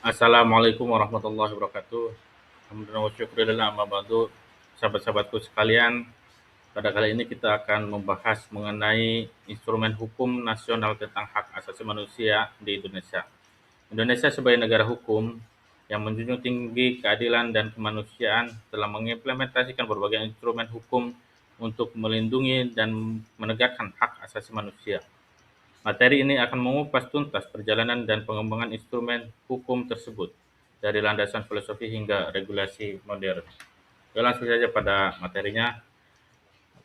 Assalamualaikum warahmatullahi wabarakatuh. Alhamdulillah wa syukurillah amma ba'du. Sahabat-sahabatku sekalian, pada kali ini kita akan membahas mengenai instrumen hukum nasional tentang hak asasi manusia di Indonesia. Indonesia sebagai negara hukum yang menjunjung tinggi keadilan dan kemanusiaan telah mengimplementasikan berbagai instrumen hukum untuk melindungi dan menegakkan hak asasi manusia. Materi ini akan mengupas tuntas perjalanan dan pengembangan instrumen hukum tersebut, dari landasan filosofi hingga regulasi modern. Oke, langsung saja pada materinya.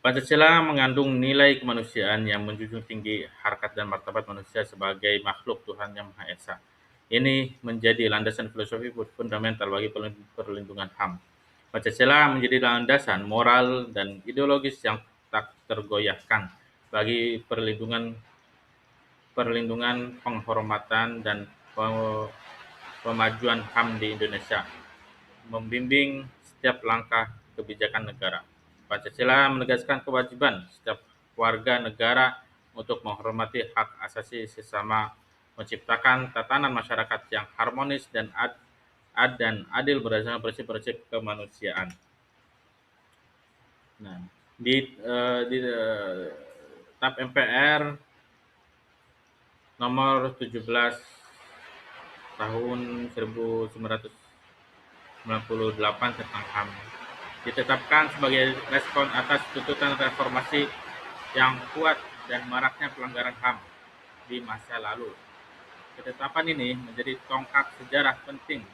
Pancasila mengandung nilai kemanusiaan yang menjunjung tinggi harkat dan martabat manusia sebagai makhluk Tuhan Yang Maha Esa. Ini menjadi landasan filosofi fundamental bagi perlindungan HAM. Pancasila menjadi landasan moral dan ideologis yang tak tergoyahkan bagi perlindungan perlindungan, penghormatan, dan pemajuan HAM di Indonesia, membimbing setiap langkah kebijakan negara. Pancasila menegaskan kewajiban setiap warga negara untuk menghormati hak asasi sesama, menciptakan tatanan masyarakat yang harmonis dan adil berdasarkan prinsip-prinsip kemanusiaan. Nah, di TAP MPR nomor 17 tahun 1998 tentang HAM ditetapkan sebagai respon atas tuntutan reformasi yang kuat dan maraknya pelanggaran HAM di masa lalu. Ketetapan ini menjadi tonggak sejarah penting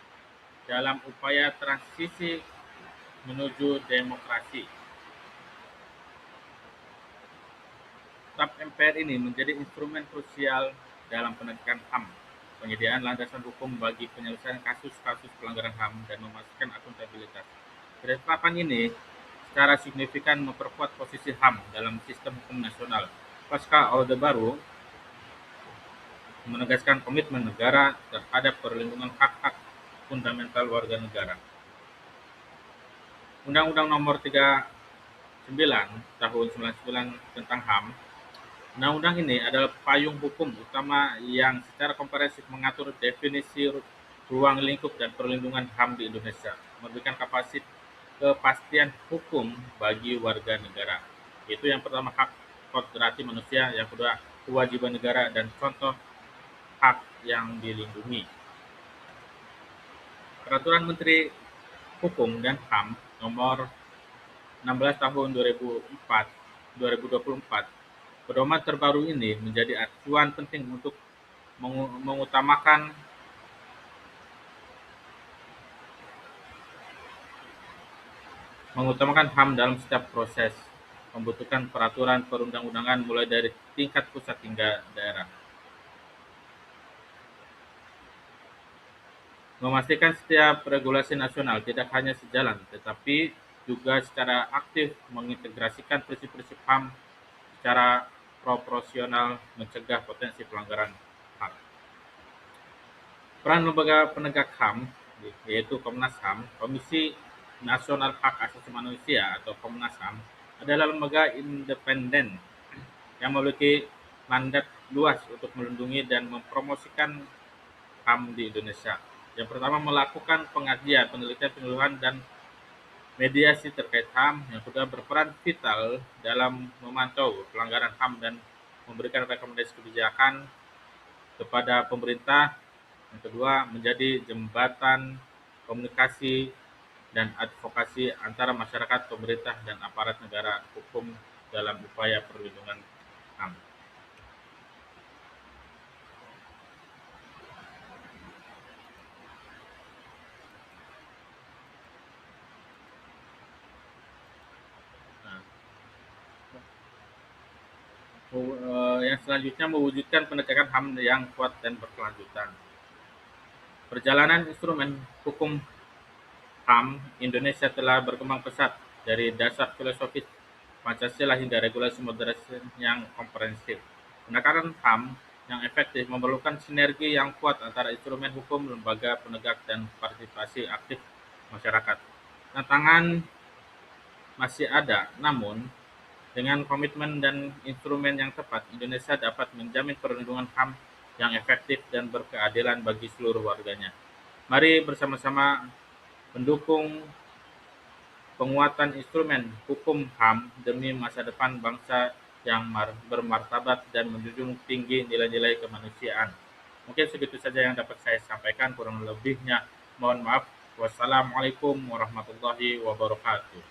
dalam upaya transisi menuju demokrasi. TAP MPR ini menjadi instrumen krusial dalam penegakan HAM, penyediaan landasan hukum bagi penyelesaian kasus-kasus pelanggaran HAM, dan memastikan akuntabilitas. Ketetapan ini secara signifikan memperkuat posisi HAM dalam sistem hukum nasional. Pasca Orde Baru menegaskan komitmen negara terhadap perlindungan hak-hak fundamental warga negara. Undang-Undang Nomor 39 Tahun 99 tentang HAM. Undang-undang ini adalah payung hukum utama yang secara komprehensif mengatur definisi ruang lingkup dan perlindungan HAM di Indonesia, memberikan kepastian hukum bagi warga negara. Itu yang pertama, hak kodrati manusia, yang kedua kewajiban negara, dan contoh hak yang dilindungi. Peraturan Menteri Hukum dan HAM nomor 16 tahun 2024. Pedoman terbaru ini menjadi acuan penting untuk mengutamakan HAM dalam setiap proses, membutuhkan peraturan perundang-undangan mulai dari tingkat pusat hingga daerah. Memastikan setiap regulasi nasional tidak hanya sejalan, tetapi juga secara aktif mengintegrasikan prinsip-prinsip HAM secara proporsional, mencegah potensi pelanggaran HAM. Peran lembaga penegak HAM, yaitu Komnas HAM, Komisi Nasional Hak Asasi Manusia atau Komnas HAM, adalah lembaga independen yang memiliki mandat luas untuk melindungi dan mempromosikan HAM di Indonesia. Yang pertama, melakukan pengajian, penelitian, penyuluhan, dan mediasi terkait HAM. Yang kedua, berperan vital dalam memantau pelanggaran HAM dan memberikan rekomendasi kebijakan kepada pemerintah. Yang kedua, menjadi jembatan komunikasi dan advokasi antara masyarakat, pemerintah, dan aparat negara hukum dalam upaya perlindungan HAM. Nah, yang selanjutnya, mewujudkan penegakan HAM yang kuat dan berkelanjutan. Perjalanan instrumen hukum HAM Indonesia telah berkembang pesat dari dasar filosofis Pancasila hingga regulasi modern yang komprehensif. Penegakan HAM yang efektif memerlukan sinergi yang kuat antara instrumen hukum, lembaga penegak, dan partisipasi aktif masyarakat. Tantangan masih ada, namun dengan komitmen dan instrumen yang tepat, Indonesia dapat menjamin perlindungan HAM yang efektif dan berkeadilan bagi seluruh warganya. Mari bersama-sama mendukung penguatan instrumen hukum HAM demi masa depan bangsa yang bermartabat dan menjunjung tinggi nilai-nilai kemanusiaan. Mungkin segitu saja yang dapat saya sampaikan, kurang lebihnya mohon maaf. Wassalamualaikum warahmatullahi wabarakatuh.